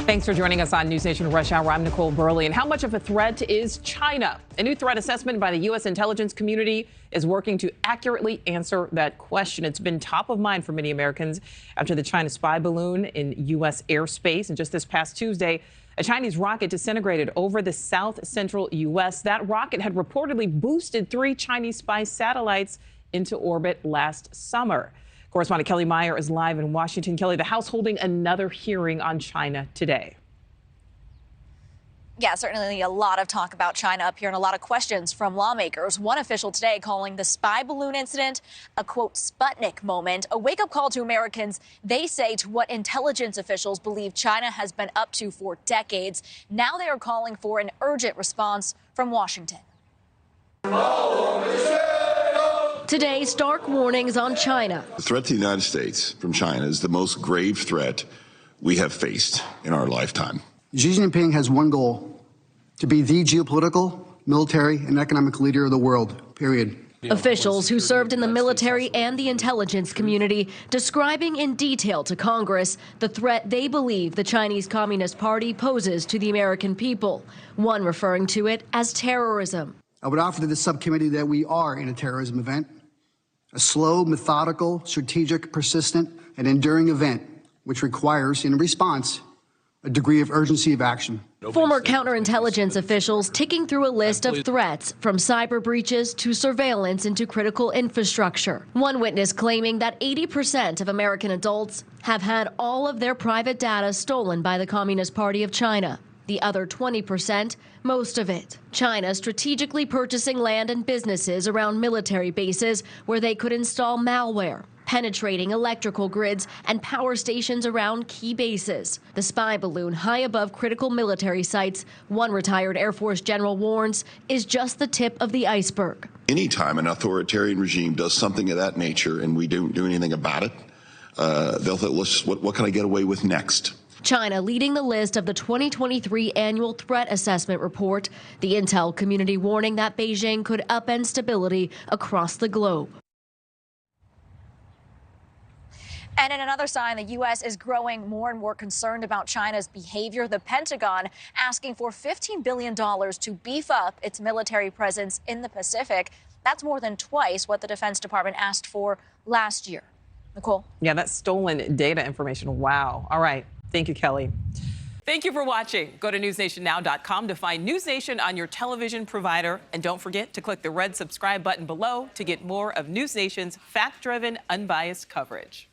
Thanks for joining us on NewsNation Rush Hour. I'm Nichole Berlie. And how much of a threat is China? A new threat assessment by the U.S. intelligence community is working to accurately answer that question. It's been top of mind for many Americans after the China spy balloon in U.S. airspace. And just this past Tuesday, a Chinese rocket disintegrated over the south central U.S. That rocket had reportedly boosted 3 Chinese spy satellites into orbit last summer. Correspondent Kelly Meyer is live in Washington. Kelly, the House holding another hearing on China today. Yeah, certainly a lot of talk about China up here and a lot of questions from lawmakers. One official today calling the spy balloon incident a, quote, Sputnik moment, a wake-up call to Americans, they say, to what intelligence officials believe China has been up to for decades. Now they are calling for an urgent response from Washington. Today, stark warnings on China. The threat to the United States from China is the most grave threat we have faced in our lifetime. Xi Jinping has one goal: to be the geopolitical, military, and economic leader of the world, period. Officials who served in the military and the intelligence community describing in detail to Congress the threat they believe the Chinese Communist Party poses to the American people, one referring to it as terrorism. I would offer to this subcommittee that we are in a terrorism event, a slow, methodical, strategic, persistent, and enduring event which requires, in response, a degree of urgency of action. Former counterintelligence officials ticking through a list of threats, from cyber breaches to surveillance into critical infrastructure. One witness claiming that 80% of American adults have had all of their private data stolen by the Communist Party of China. The other 20%, most of it. China strategically purchasing land and businesses around military bases where they could install malware, penetrating electrical grids and power stations around key bases. The spy balloon high above critical military sites, one retired Air Force general warns, is just the tip of the iceberg. Anytime an authoritarian regime does something of that nature and we don't do anything about it, they'll think, what can I get away with next? China leading the list of the 2023 annual threat assessment report, the intel community warning that Beijing could upend stability across the globe. And in another sign, the U.S. is growing more and more concerned about China's behavior. The Pentagon asking for $15 billion to beef up its military presence in the Pacific. That's more than twice what the Defense Department asked for last year. Nichole? Yeah, that's stolen data information. Wow. All right. Thank you, Kelly. Thank you for watching. Go to newsnationnow.com to find NewsNation on your television provider. And don't forget to click the red subscribe button below to get more of NewsNation's fact-driven, unbiased coverage.